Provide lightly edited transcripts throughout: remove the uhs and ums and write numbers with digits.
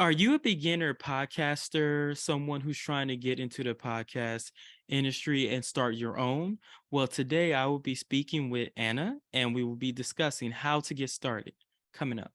Are you a beginner podcaster, someone who's trying to get into the podcast industry and start your own? Well, today I will be speaking with Anna and we will be discussing how to get started coming up.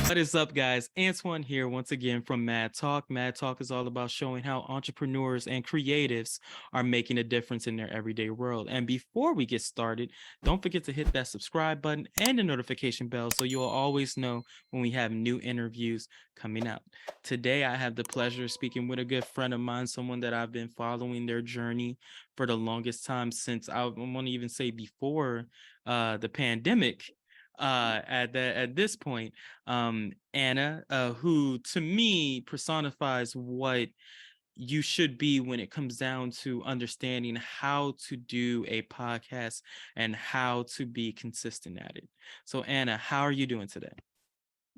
What is up, guys? Antoine here once again from M.A.D Talk. M.A.D Talk is all about showing how entrepreneurs and creatives are making a difference in their everyday world. And before we get started, don't forget to hit that subscribe button and the notification bell so you'll always know when we have new interviews coming out. Today, I have the pleasure of speaking with a good friend of mine, someone that I've been following their journey for the longest time since I want to even say before the pandemic. At this point, Anna, who to me personifies what you should be when it comes down to understanding how to do a podcast and how to be consistent at it. So, Anna, how are you doing today?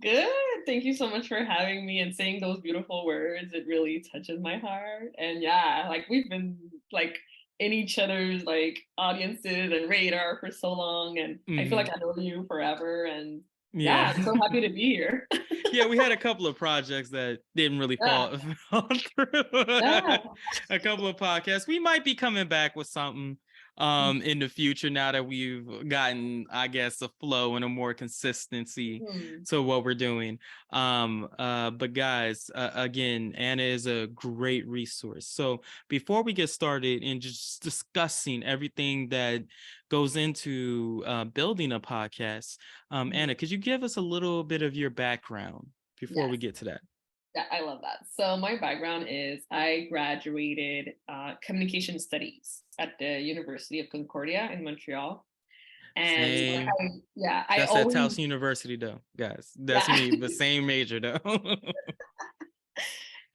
Good. Thank you so much for having me and saying those beautiful words. It really touches my heart. And yeah, like we've been like in each other's like audiences and radar for so long. And I feel like Hmm. I know you forever. And Yeah. yeah, I'm so happy to be here. Yeah, we had a couple of projects that didn't really Yeah. fall through. Yeah. A couple of podcasts. We might be coming back with something in the future now that we've gotten, I guess, a flow and a more consistency Mhm. to what we're doing. But guys, again, Anna is a great resource. So before we get started in just discussing everything that goes into building a podcast, Mhm. Anna, could you give us a little bit of your background before we Yes. get to that? Yeah, I love that. So my background is I graduated communication studies at the University of Concordia in Montreal. And Same. I That's at always, Taos University, though, guys. That's yeah. me, but same major, though.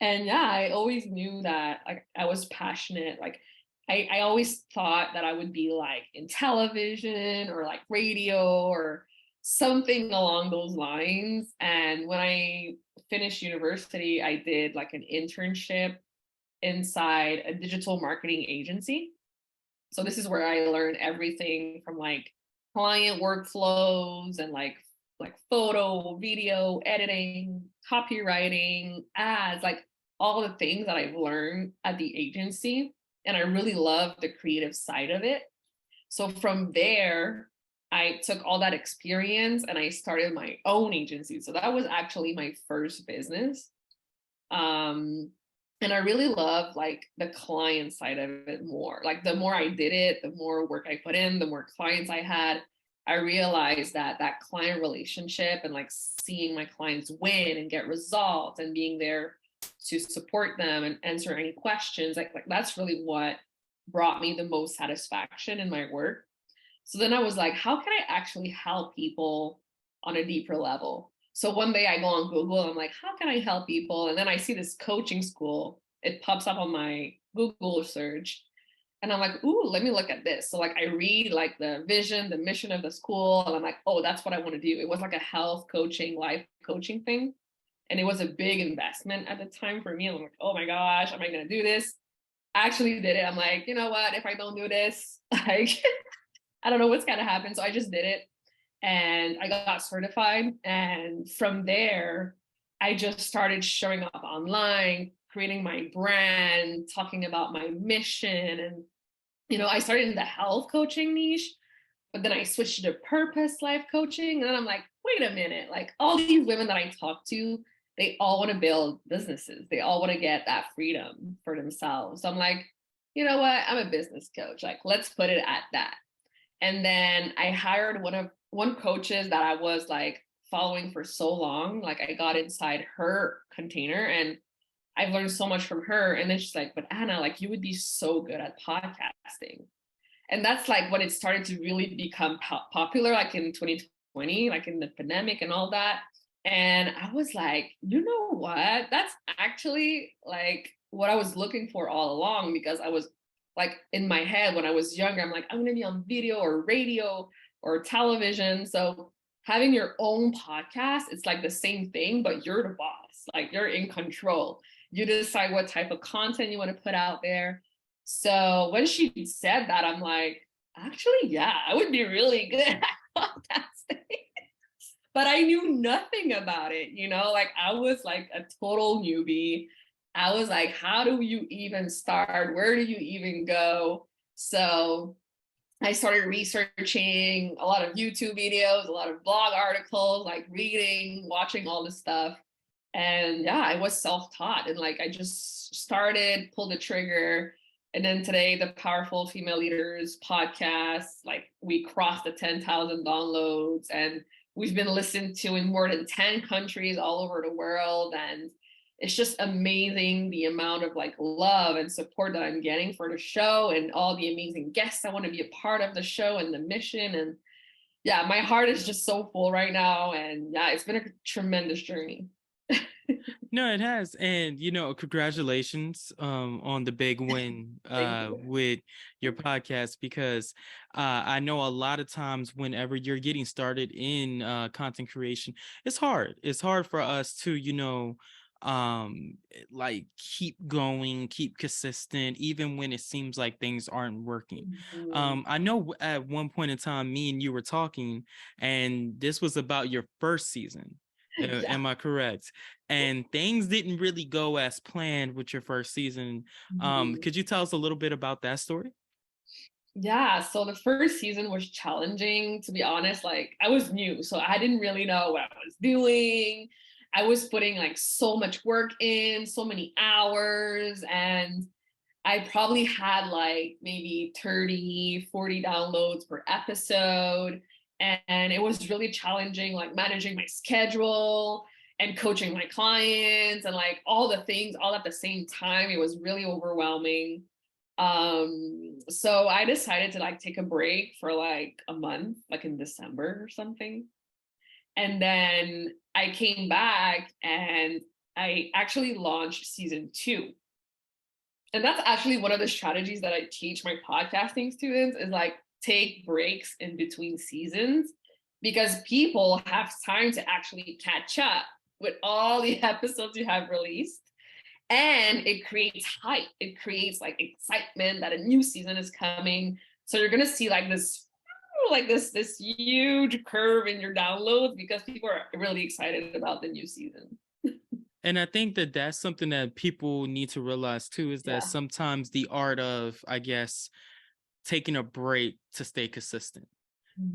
And yeah, I always knew that like I was passionate. Like I always thought that I would be like in television or like radio or something along those lines. And when I finished university, I did like an internship inside a digital marketing agency. So this is where I learned everything from like client workflows and like photo, video editing, copywriting, ads, like all the things that I've learned at the agency. And I really love the creative side of it. So from there, I took all that experience and I started my own agency. So that was actually my first business. Um, and I really love like the client side of it more. Like the more I did it, the more work I put in, the more clients I had. I realized that that client relationship and like seeing my clients win and get results and being there to support them and answer any questions, like that's really what brought me the most satisfaction in my work. So then I was like, how can I actually help people on a deeper level? So one day I go on Google, I'm like, how can I help people? And then I see this coaching school. It pops up on my Google search. And I'm like, ooh, let me look at this. So like I read like the vision, the mission of the school, and I'm like, oh, that's what I want to do. It was like a health coaching, life coaching thing. And it was a big investment at the time for me. I'm like, oh my gosh, am I gonna do this? I actually did it. I'm like, you know what? If I don't do this, like I don't know what's gonna happen. So I just did it and I got certified. And from there, I just started showing up online, creating my brand, talking about my mission. And, I started in the health coaching niche, but then I switched to purpose life coaching. And then I'm like, wait a minute, like all these women that I talk to, they all want to build businesses. They all want to get that freedom for themselves. So I'm like, you know what? I'm a business coach. Like, let's put it at that. And then I hired one coaches that I was like following for so long. Like I got inside her container and I've learned so much from her. And then she's like, but Anna, like you would be so good at podcasting. And that's like when it started to really become popular, like in 2020, like in the pandemic and all that. And I was like, you know what? That's actually like what I was looking for all along because I was like in my head when I was younger, I'm like, I'm going to be on video or radio or television. So having your own podcast, it's like the same thing, but you're the boss. Like you're in control. You decide what type of content you want to put out there. So when she said that, I'm like, actually, yeah, I would be really good at podcasting. But I knew nothing about it, like I was like a total newbie. I was like, how do you even start? Where do you even go? So I started researching a lot of YouTube videos, a lot of blog articles, like reading, watching all this stuff. And yeah, I was self-taught and like I just started, pulled the trigger. And then today, the Powerful Female Leaders podcast, like we crossed the 10,000 downloads and we've been listened to in more than 10 countries all over the world. And it's just amazing the amount of like love and support that I'm getting for the show and all the amazing guests that want to be a part of the show and the mission. And yeah, my heart is just so full right now. And yeah, it's been a tremendous journey. No, it has. And congratulations on the big win Thank you. with your podcast, because I know a lot of times whenever you're getting started in content creation, it's hard. It's hard for us to, like keep going, keep consistent, even when it seems like things aren't working. Mhm. I know at one point in time, me and you were talking, and this was about your first season. Yeah. Am I correct? And things didn't really go as planned with your first season. Mhm. Could you tell us a little bit about that story? Yeah, so the first season was challenging, to be honest. Like, I was new, so I didn't really know what I was doing. I was putting like so much work in, so many hours, and I probably had like maybe 30, 40 downloads per episode. And it was really challenging, like managing my schedule and coaching my clients and like all the things all at the same time. It was really overwhelming. So I decided to like take a break for like a month, like in December or something. And then I came back and I actually launched season 2. And that's actually one of the strategies that I teach my podcasting students is like take breaks in between seasons because people have time to actually catch up with all the episodes you have released. And it creates hype. It creates like excitement that a new season is coming. So you're gonna see like this huge curve in your downloads because people are really excited about the new season. And I think that that's something that people need to realize too, is that Yeah. sometimes the art of, I guess, taking a break to stay consistent.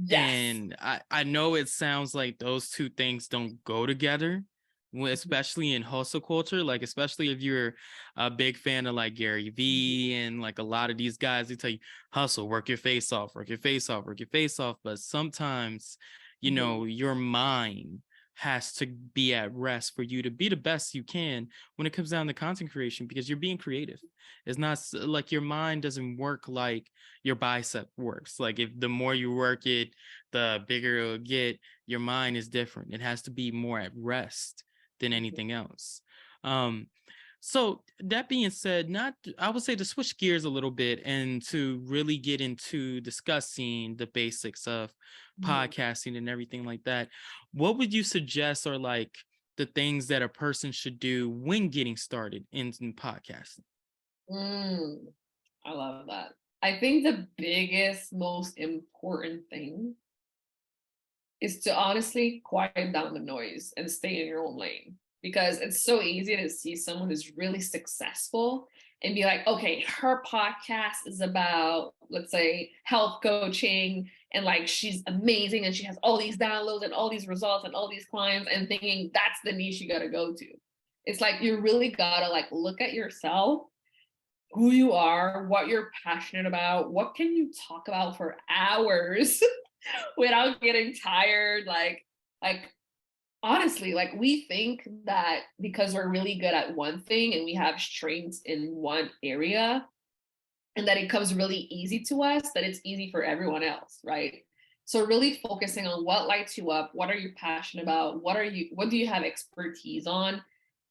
Yes. And I know it sounds like those two things don't go together, especially in hustle culture, like especially if you're a big fan of like Gary Vee and like a lot of these guys, they tell you hustle, work your face off, work your face off, work your face off. But sometimes, Mhm. your mind has to be at rest for you to be the best you can when it comes down to content creation, because you're being creative. It's not like your mind doesn't work like your bicep works. Like if the more you work it, the bigger it'll get. Your mind is different. It has to be more at rest than anything else. Um, so that being said, I would say to switch gears a little bit and to really get into discussing the basics of Mhm. podcasting and everything like that. What would you suggest are like the things that a person should do when getting started in podcasting? Mm, I love that. I think the biggest, most important thing is to honestly quiet down the noise and stay in your own lane. Because it's so easy to see someone who's really successful and be like, okay, her podcast is about, let's say, health coaching, and like she's amazing and she has all these downloads and all these results and all these clients, and thinking that's the niche you got to go to. It's like you really got to like look at yourself, who you are, what you're passionate about, what can you talk about for hours without getting tired. Like honestly, like we think that because we're really good at one thing and we have strengths in one area and that it comes really easy to us, that it's easy for everyone else, right? So really focusing on what lights you up, what are you passionate about, what do you have expertise on,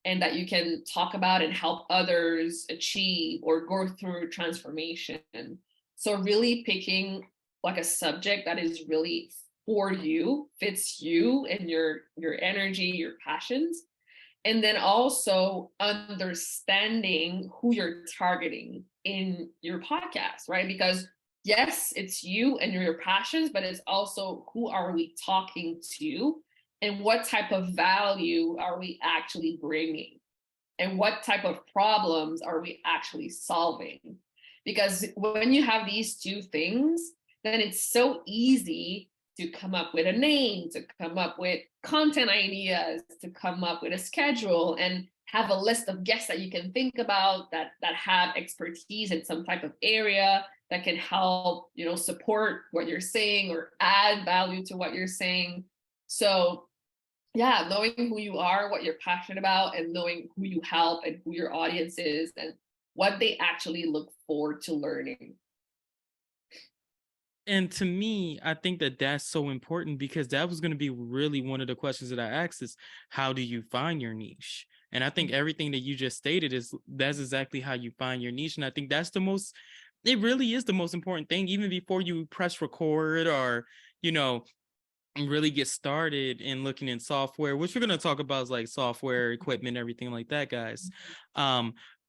and that you can talk about and help others achieve or go through transformation. So really picking like a subject that is really for you, fits you and your energy, your passions, and then also understanding who you're targeting. in your podcast, right? Because yes, it's you and your passions, but it's also who are we talking to and what type of value are we actually bringing and what type of problems are we actually solving? Because when you have these two things, then it's so easy to come up with a name, to come up with content ideas, to come up with a schedule and have a list of guests that you can think about that have expertise in some type of area that can help, support what you're saying or add value to what you're saying. So yeah, knowing who you are, what you're passionate about, and knowing who you help and who your audience is and what they actually look forward to learning. And to me, I think that that's so important because that was going to be really one of the questions that I asked is how do you find your niche? And I think everything that you just stated is that's exactly how you find your niche. And I think that's it really is the most important thing, even before you press record or, really get started in looking in software, which we're going to talk about is like software, equipment, everything like that, guys.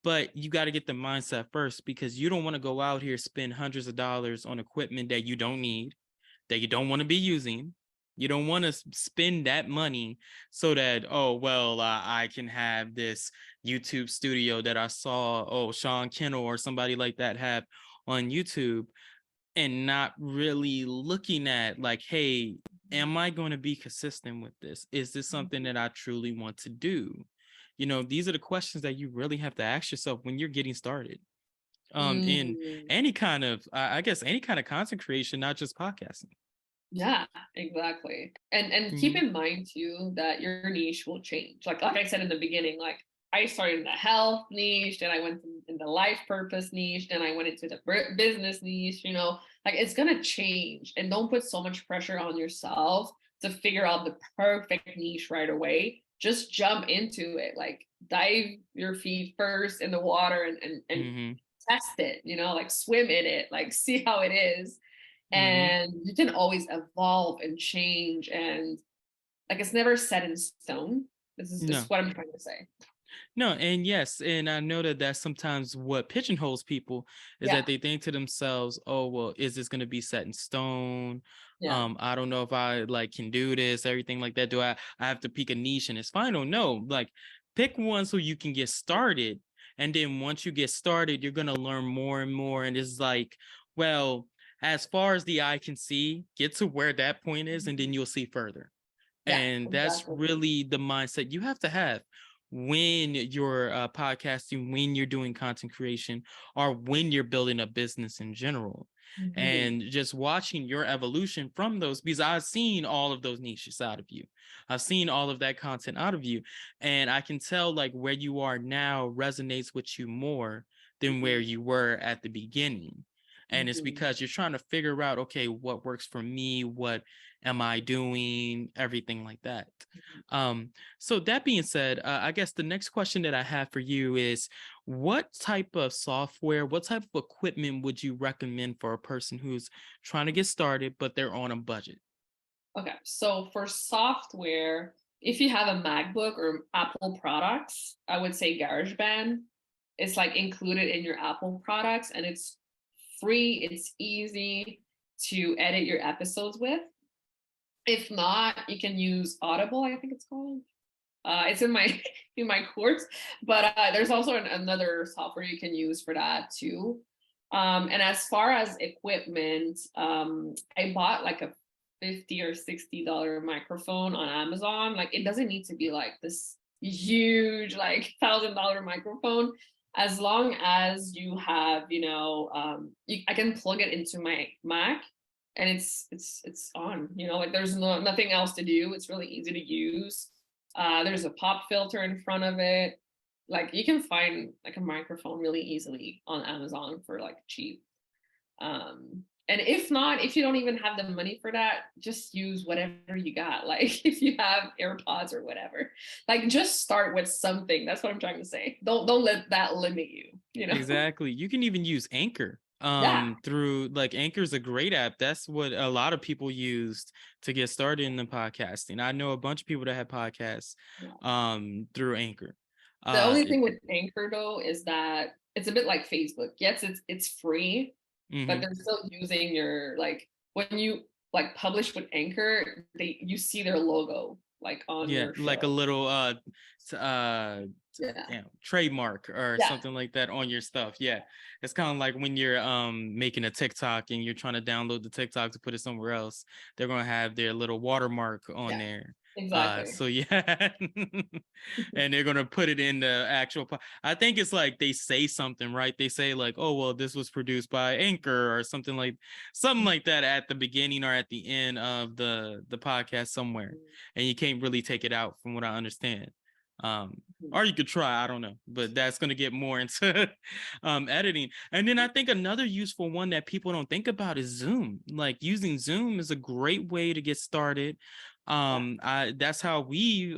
But you got to get the mindset first because you don't want to go out here, spend hundreds of dollars on equipment that you don't need, that you don't want to be using. You don't want to spend that money so that, oh, well, I can have this YouTube studio that I saw, Sean Kennel or somebody like that have on YouTube, and not really looking at like, hey, am I going to be consistent with this? Is this something that I truly want to do? These are the questions that you really have to ask yourself when you're getting started. In Mm. any kind of, I guess, any kind of content creation, not just podcasting. Yeah, exactly. And keep Mhm. in mind too that your niche will change. Like I said in the beginning, like I started in the health niche, then I went in the life purpose niche, then I went into the business niche, like it's gonna change. And don't put so much pressure on yourself to figure out the perfect niche right away. Just jump into it. Like dive your feet first in the water and Mhm. test it, like swim in it, like see how it is, Mhm. and you can always evolve and change, and like it's never set in stone. This is No. what I'm trying to say. No, and yes, and I know that that's sometimes what pigeonholes people is Yeah, that they think to themselves, "Oh, well, is this going to be set in stone? yeah, I don't know if I like can do this, everything like that. Do I have to pick a niche and it's fine? Oh no, like pick one so you can get started, and then once you get started, you're gonna learn more and more, and it's like, well, as far as the eye can see, get to where that point is, and then you'll see further. yeah, And that's exactly. really the mindset you have to have when you're podcasting, when you're doing content creation, or when you're building a business in general. Mhm. And just watching your evolution from those, because I've seen all of those niches out of you. I've seen all of that content out of you. And I can tell like where you are now resonates with you more than where Mhm. you were at the beginning. And it's Mhm. because you're trying to figure out, okay, what works for me? What am I doing? Everything like that. Um, so that being said, I guess the next question that I have for you is what type of software, what type of equipment would you recommend for a person who's trying to get started, but they're on a budget? Okay, so for software, if you have a MacBook or Apple products, I would say GarageBand. It's like included in your Apple products and it's free, it's easy to edit your episodes with. If not, you can use Audible, I think it's called. It's in my in my course, but there's also another software you can use for that too. And as far as equipment, I bought like a $50 or $60 microphone on Amazon. Like it doesn't need to be like this huge like $1,000 microphone. As long as you have, I can plug it into my Mac and it's on. Like there's nothing else to do. It's really easy to use. There's a pop filter in front of it. Like you can find like a microphone really easily on Amazon for like cheap. And if not, if you don't even have the money for that, just use whatever you got. Like if you have AirPods or whatever, like just start with something. That's what I'm trying to say. Don't let that limit you. Exactly. You can even use Anchor. Yeah. Through like Anchor's a great app. That's what a lot of people used to get started in the podcasting. I know a bunch of people that have podcasts Yeah. through Anchor. The only It, thing with Anchor though is that it's a bit like Facebook. Yes, it's free, but Mm-hmm. they're still using your, like, when you like publish with Anchor, you see their logo like on Yeah, your like a show. little Yeah. trademark or Yeah. something like that on your stuff. Yeah. It's kind of like when you're making a TikTok and you're trying to download the TikTok to put it somewhere else, they're gonna have their little watermark on Yeah. there. Exactly. So yeah. And they're gonna put it in the actual I think it's like they say something, right? They say like, oh well, this was produced by Anchor or something like that at the beginning or at the end of the podcast somewhere, and you can't really take it out from what I understand. Or you could try, I don't know, but that's going to get more into editing. And then I think another useful one that people don't think about is Zoom. Like using Zoom is a great way to get started. That's how we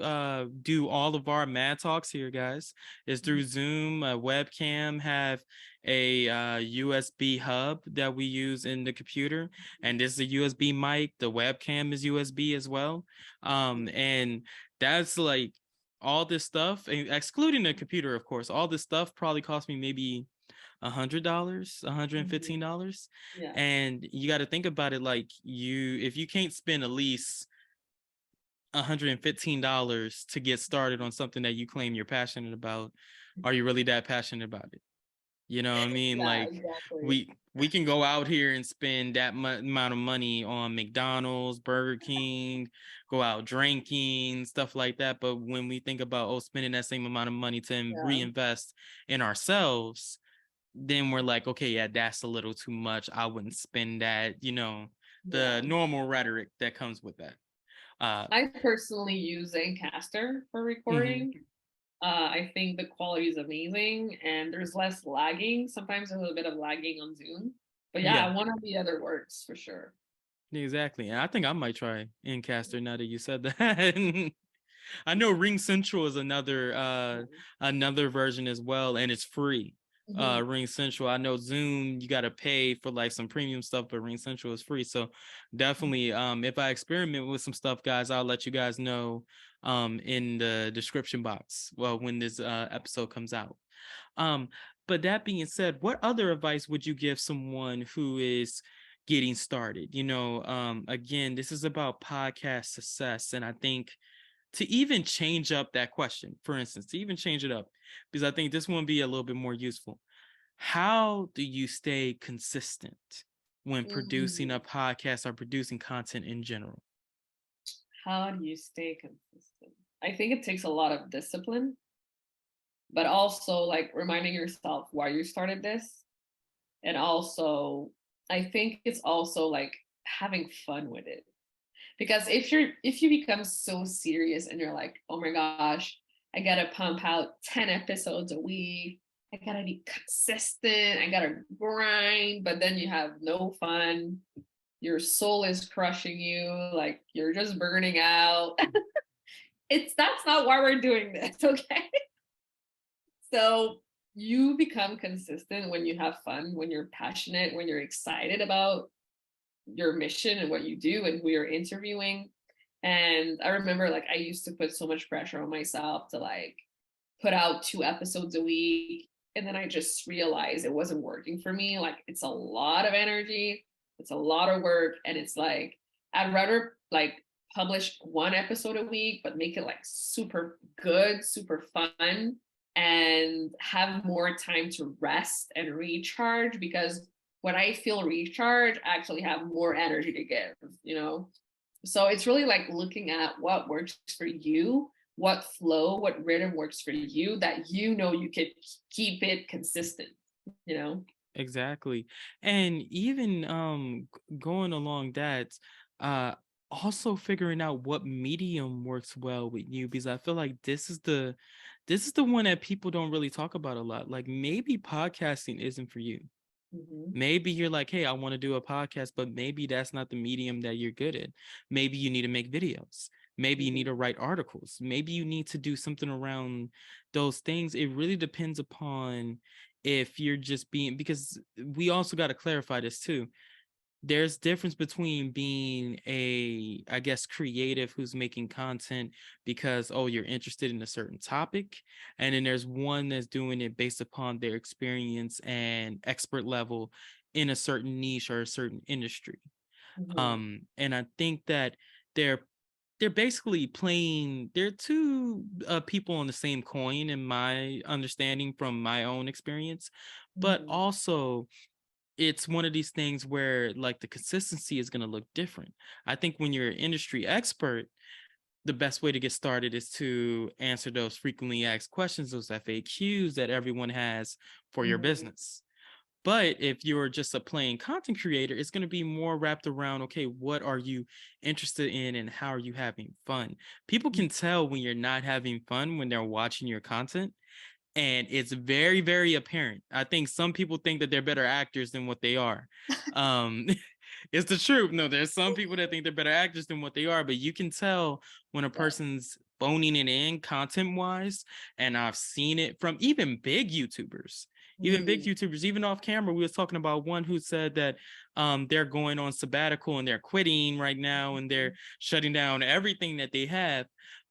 do all of our mad talks here, guys, is through Zoom. A webcam, have a USB hub that we use in the computer, and this is a USB mic. The webcam is USB as well. And that's like all this stuff, excluding the computer, of course. All this stuff probably cost me maybe $100, $115. Yeah. And you got to think about it, like, if you can't spend at least $115 to get started on something that you claim you're passionate about, are you really that passionate about it? You know what I mean? Yeah, Like, exactly. we can go out here and spend that amount of money on McDonald's, Burger King, go out drinking, stuff like that. But when we think about spending that same amount of money to Yeah. reinvest in ourselves, then we're like, okay, yeah, that's a little too much. I wouldn't spend that. The Yeah. normal rhetoric that comes with that. I personally use Zencaster for Mhm. recording. I think the quality is amazing and there's less lagging. Sometimes there's a bit of lagging on Zoom. But Yeah, yeah, one of the other works for sure. exactly. And I think I might try Encaster now that you said that. I know Ring Central is another version as well, and it's free. Mhm. Ring Central. I know Zoom, you gotta pay for like some premium stuff, but Ring Central is free. So definitely, if I experiment with some stuff, guys, I'll let you guys know in the description box. Well, when this episode comes out. Um, but that being said, what other advice would you give someone who is getting started? Again, this is about podcast success, and I think to even change up that question, for instance, to even change it up, because I think this one would be a little bit more useful. How do you stay consistent when producing Mhm. a podcast or producing content in general? How do you stay consistent? I think it takes a lot of discipline, but also like reminding yourself why you started this. And also, I think it's also like having fun with it. Because if you become so serious and you're like, oh my gosh, I gotta pump out 10 episodes a week, I gotta be consistent, I gotta grind, but then you have no fun, your soul is crushing you, like you're just burning out. That's not why we're doing this. Okay. So you become consistent when you have fun, when you're passionate, when you're excited about your mission and what you do and who you're interviewing. And I remember like I used to put so much pressure on myself to like put out 2 episodes a week. And then I just realized it wasn't working for me. Like it's a lot of energy, it's a lot of work. And it's like, I'd rather like publish 1 episode a week, but make it like super good, super fun, and have more time to rest and recharge. Because when I feel recharged, I actually have more energy to give, you know? So it's really like looking at what works for you, what flow, what rhythm works for you, that you could keep it consistent, you know? Exactly. And even going along that, uh also figuring out what medium works well with you, because I feel like this is the one that people don't really talk about a lot. Like maybe podcasting isn't for you. Mm-hmm. Maybe you're like, hey, I want to do a podcast, but maybe that's not the medium that you're good at. Maybe you need to make videos. Maybe you need Mm-hmm. to write articles. Maybe you need to do something around those things. It really depends upon if you're just being, because we also got to clarify this too. there's difference between being a, I guess, creative who's making content because, oh, you're interested in a certain topic, and then there's one that's doing it based upon their experience and expert level in a certain niche or a certain industry. Mhm. And I think that they're they're basically playing, they're two people on the same coin in my understanding from my own experience, but Mhm. also it's one of these things where like the consistency is going to look different. I think when you're an industry expert, the best way to get started is to answer those frequently asked questions, those FAQs that everyone has for your Mhm. business. But if you're just a plain content creator, it's going to be more wrapped around, okay, what are you interested in and how are you having fun? People can tell when you're not having fun when they're watching your content. And it's very, very apparent. I think some people think that they're better actors than what they are. Um, it's the truth. No, there's some people that think they're better actors than what they are, but you can tell when a Yeah. person's phoning it in content wise. And I've seen it from even big YouTubers, Mm. even off camera. We was talking about one who said that they're going on sabbatical and they're quitting right now and they're shutting down everything that they have.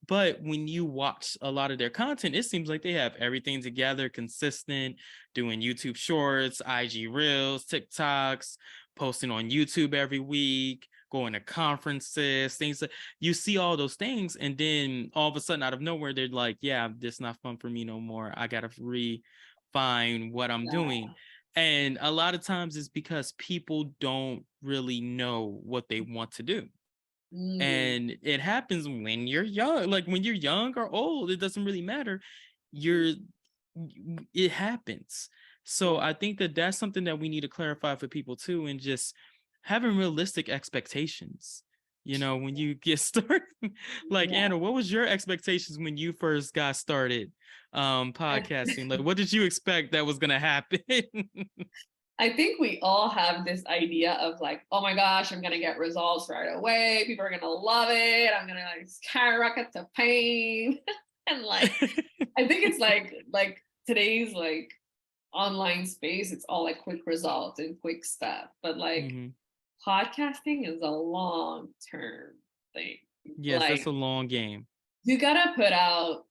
But when you watch a lot of their content, it seems like they have everything together, consistent, doing YouTube shorts, IG reels, TikToks, posting on YouTube every week, going to conferences, things like you see all those things. And then all of a sudden, out of nowhere, they're like, yeah, this is not fun for me no more. I got to refine what I'm Yeah. doing. And a lot of times it's because people don't really know what they want to do. Mm. And it happens when you're young, like when you're young or old, it doesn't really matter. You're it happens. So Yeah. I think that that's something that we need to clarify for people too, and just having realistic expectations. You know, when you get started, like Yeah. Anna, what was your expectations when you first got started podcasting? Like what did you expect that was gonna happen? I think we all have this idea of like, oh my gosh, I'm gonna get results right away. People are gonna love it. I'm gonna like skyrocket to fame. And like, I think it's like today's like online space, it's all like quick results and quick stuff. But like Mhm. podcasting is a long term thing. Yes, that's Like a long game. you gotta put out,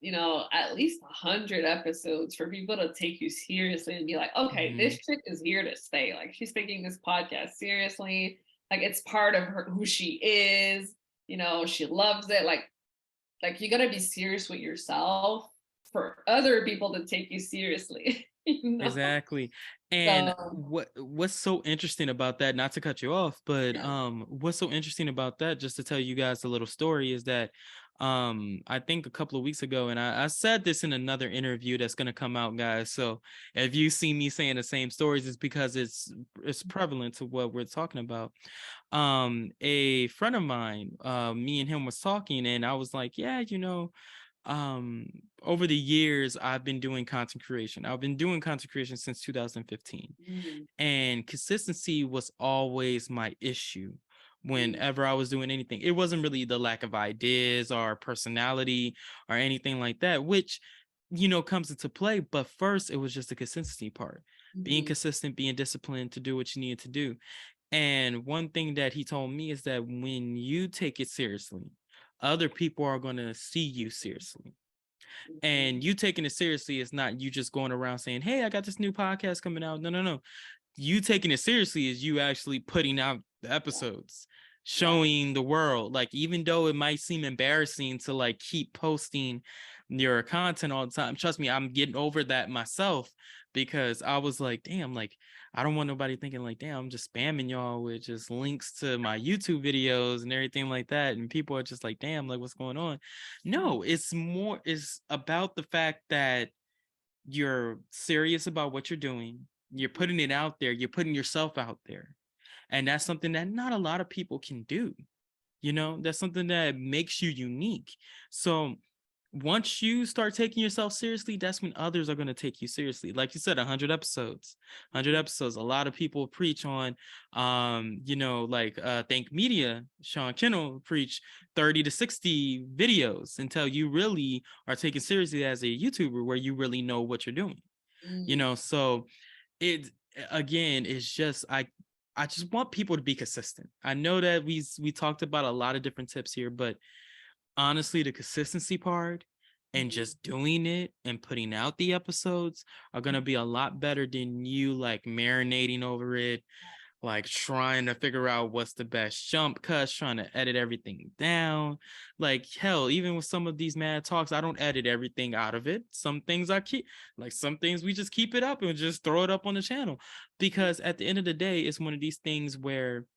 at least 100 episodes for people to take you seriously and be like, okay, this Mhm. chick is here to stay. Like she's taking this podcast seriously. Like it's part of her who she is. She loves it. Like you gotta be serious with yourself for other people to take you seriously. Exactly. And So what's so interesting about that, not to cut you off, but yeah. what's so interesting about that, just to tell you guys a little story, is that I think a couple of weeks ago, and I said this in another interview that's gonna come out, guys. So if you see me saying the same stories, it's because it's prevalent to what we're talking about. A friend of mine, me and him was talking, and I was like, yeah, um over the years I've been doing content creation. I've been doing content creation since 2015, Mm, and consistency was always my issue mm, whenever I was doing anything. It wasn't really the lack of ideas or personality or anything like that, which comes into play, but first it was just the consistency part. Being mhm, consistent, being disciplined to do what you need to do. And one thing that he told me is that when you take it seriously, other people are going to see you seriously. mhm. And you taking it seriously is not you just going around saying, hey, I got this new podcast coming out. No, no, no. You taking it seriously is you actually putting out the Yeah, episodes, yeah. showing the world. Like, even though it might seem embarrassing to like keep posting your content all the time, trust me, I'm getting over that myself, because I was like, damn, like I don't want nobody thinking like, damn, I'm just spamming y'all with just links to my YouTube videos and everything like that. And people are just like, damn, like what's going on? No, it's about the fact that you're serious about what you're doing. You're putting it out there. You're putting yourself out there. And that's something that not a lot of people can do. That's something that makes you unique. So once you start taking yourself seriously, that's when others are going to take you seriously. Like you said, 100 episodes. 100 Mhm, episodes. A lot of people preach on like Think Media, Sean Kennel preach 30 to 60 videos until you really are taken seriously as a YouTuber, where you really know what you're doing. mm, So it again, it's just I I just want people to be consistent. I know that we talked about a lot of different tips here, but honestly, the consistency part and just doing it and putting out the episodes are going to be a lot better than you like marinating over it, like trying to figure out what's the best jump cuts, trying to edit everything down. Like hell, even with some of these mad talks, I don't edit everything out of it. Some things I keep, like some things we just keep it up and just throw it up on the channel, because at the end of the day, it's one of these things where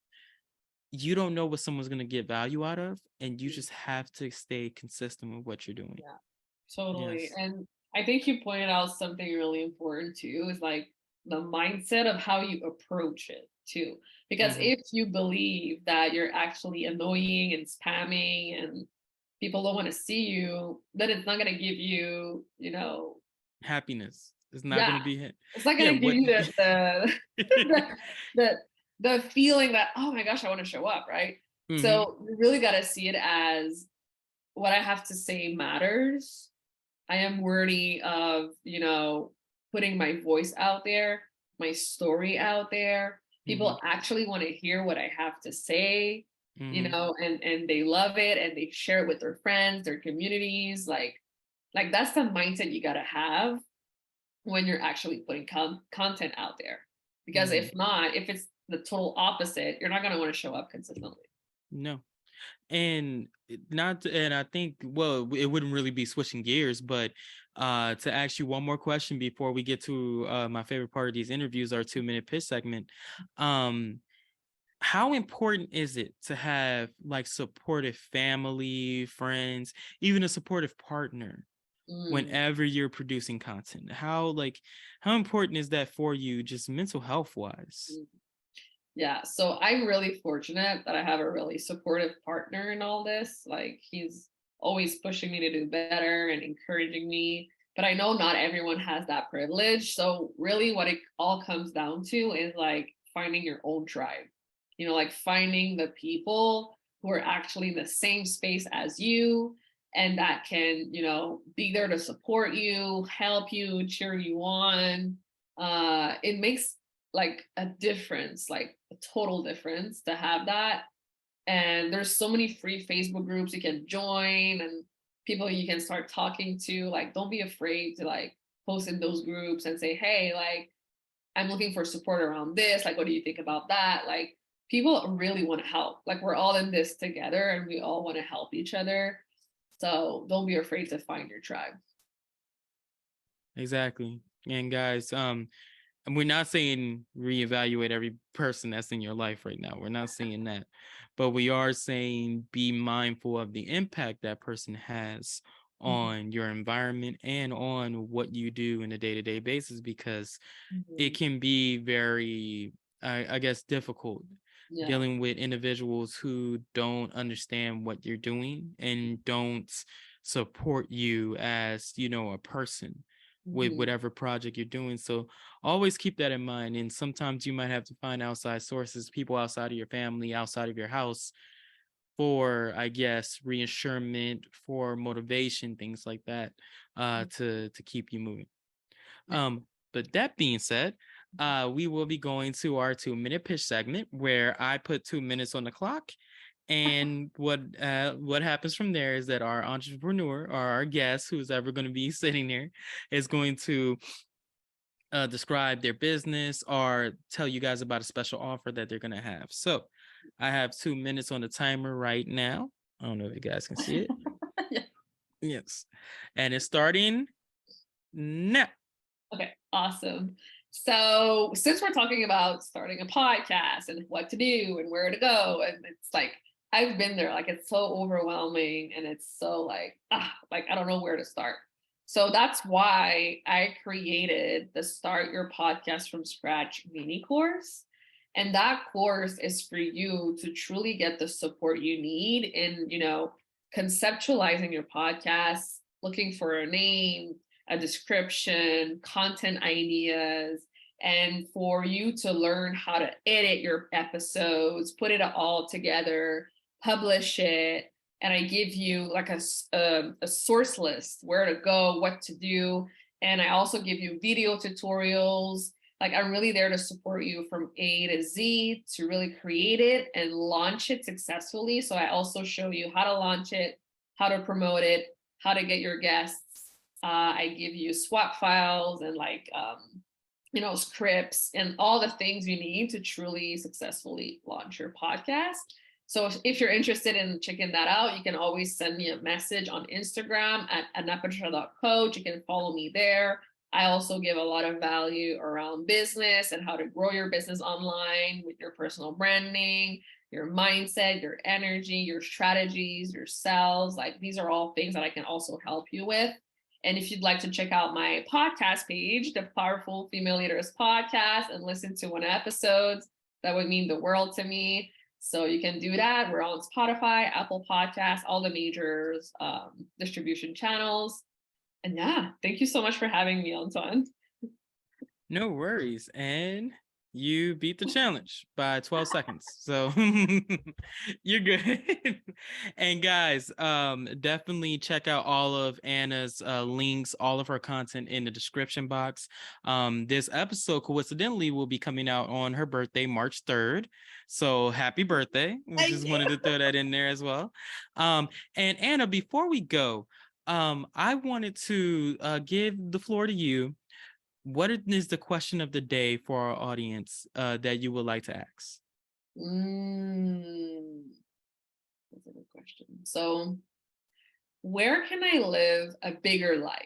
you don't know what someone's going to get value out of, and you just have to stay consistent with what you're doing. Yeah, totally. Yes. And I think you pointed out something really important too, is like the mindset of how you approach it too. Because if you believe that you're actually annoying and spamming and people don't want to see you, then it's not going to give you, Happiness is not going yeah, to be hit. it's not Yeah, going to give what you the, the the feeling that, oh my gosh, I want to show up, right? So you really got to see it as what I have to say matters. I am worthy of, putting my voice out there, my story out there. People actually want to hear what I have to say, and they love it and they share it with their friends, their communities. Like that's the mindset you got to have when you're actually putting content out there. Because if not, if it's the total opposite, you're not going to want to show up consistently. No. And I think, well, it wouldn't really be switching gears, but to ask you one more question before we get to my favorite part of these interviews, our 2-minute pitch segment. How important is it to have like supportive family, friends, even a supportive partner whenever you're producing content? How important is that for you, just mental health wise? Yeah, so I'm really fortunate that I have a really supportive partner in all this. Like he's always pushing me to do better and encouraging me. But I know not everyone has that privilege. So really what it all comes down to is like finding your own tribe. Like finding the people who are actually in the same space as you and that can, be there to support you, help you, cheer you on. It makes like a difference, like a total difference to have that. And there's so many free Facebook groups you can join and people you can start talking to. Like, don't be afraid to like post in those groups and say, hey, like, I'm looking for support around this. Like, what do you think about that? Like, people really want to help. Like, we're all in this together and we all want to help each other. So don't be afraid to find your tribe. Exactly. And guys, and we're not saying reevaluate every person that's in your life right now. We're not saying that. But we are saying be mindful of the impact that person has on your environment and on what you do in a day-to-day basis, because it can be very, I guess, difficult dealing with individuals who don't understand what you're doing and don't support you as, a person with whatever project you're doing. So always keep that in mind. And sometimes you might have to find outside sources, people outside of your family, outside of your house, for, I guess, reassurance, for motivation, things like that, to keep you moving. But that being said, we will be going to our 2-minute pitch segment where I put 2 minutes on the clock. And what happens from there is that our entrepreneur or our guest, who's ever going to be sitting there, is going to describe their business or tell you guys about a special offer that they're going to have. So I have 2 minutes on the timer right now. I don't know if you guys can see it. Yes. And it's starting now. Okay, awesome. So since we're talking about starting a podcast and what to do and where to go, and it's like, I've been there, like it's so overwhelming and it's so like I don't know where to start. So that's why I created the Start Your Podcast from Scratch mini course. And that course is for you to truly get the support you need in, conceptualizing your podcast, looking for a name, a description, content ideas, and for you to learn how to edit your episodes, put it all together, publish it. And I give you like a source list, where to go, what to do. And I also give you video tutorials Like, I'm really there to support you from A to Z to really create it and launch it successfully. So I also show you how to launch it, how to promote it, how to get your guests. I give you swap files and like, scripts and all the things you need to truly successfully launch your podcast. So if you're interested in checking that out, you can always send me a message on Instagram at anapatricia.coach. You can follow me there. I also give a lot of value around business and how to grow your business online with your personal branding, your mindset, your energy, your strategies, your sales. Like, these are all things that I can also help you with. And if you'd like to check out my podcast page, the Powerful Female Leaders Podcast, and listen to one episode, that would mean the world to me. So you can do that. We're on Spotify, Apple Podcasts, all the major distribution channels. And yeah, thank you so much for having me, Antoine. No worries. And you beat the challenge by 12 seconds. So you're good. And guys, definitely check out all of Anna's links, all of her content in the description box. This episode coincidentally will be coming out on her birthday, March 3rd. So happy birthday. We just wanted to throw that in there as well. And Anna, before we go, I wanted to give the floor to you. What is the question of the day for our audience that you would like to ask? That's a good question. So, where can I live a bigger life?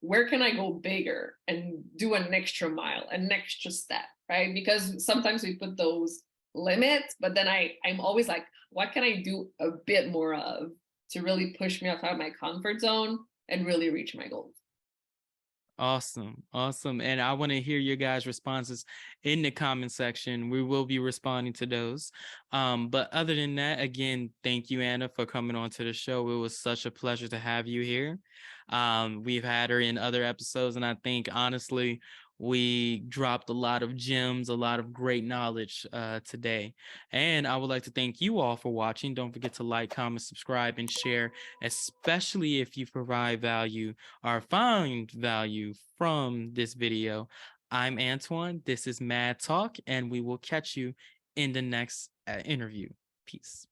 Where can I go bigger and do an extra mile, an extra step, right? Because sometimes we put those limits, but then I'm always like, what can I do a bit more of to really push me outside my comfort zone and really reach my goals? Awesome. And I want to hear your guys' responses in the comment section. We will be responding to those. But other than that, again, thank you, Anna, for coming on to the show. It was such a pleasure to have you here. We've had her in other episodes, and I think honestly, we dropped a lot of gems, a lot of great knowledge today. And I would like to thank you all for watching. Don't forget to like, comment, subscribe, and share, especially if you provide value or find value from this video. I'm Antoine. This is M.A.D Talk, and we will catch you in the next interview. Peace.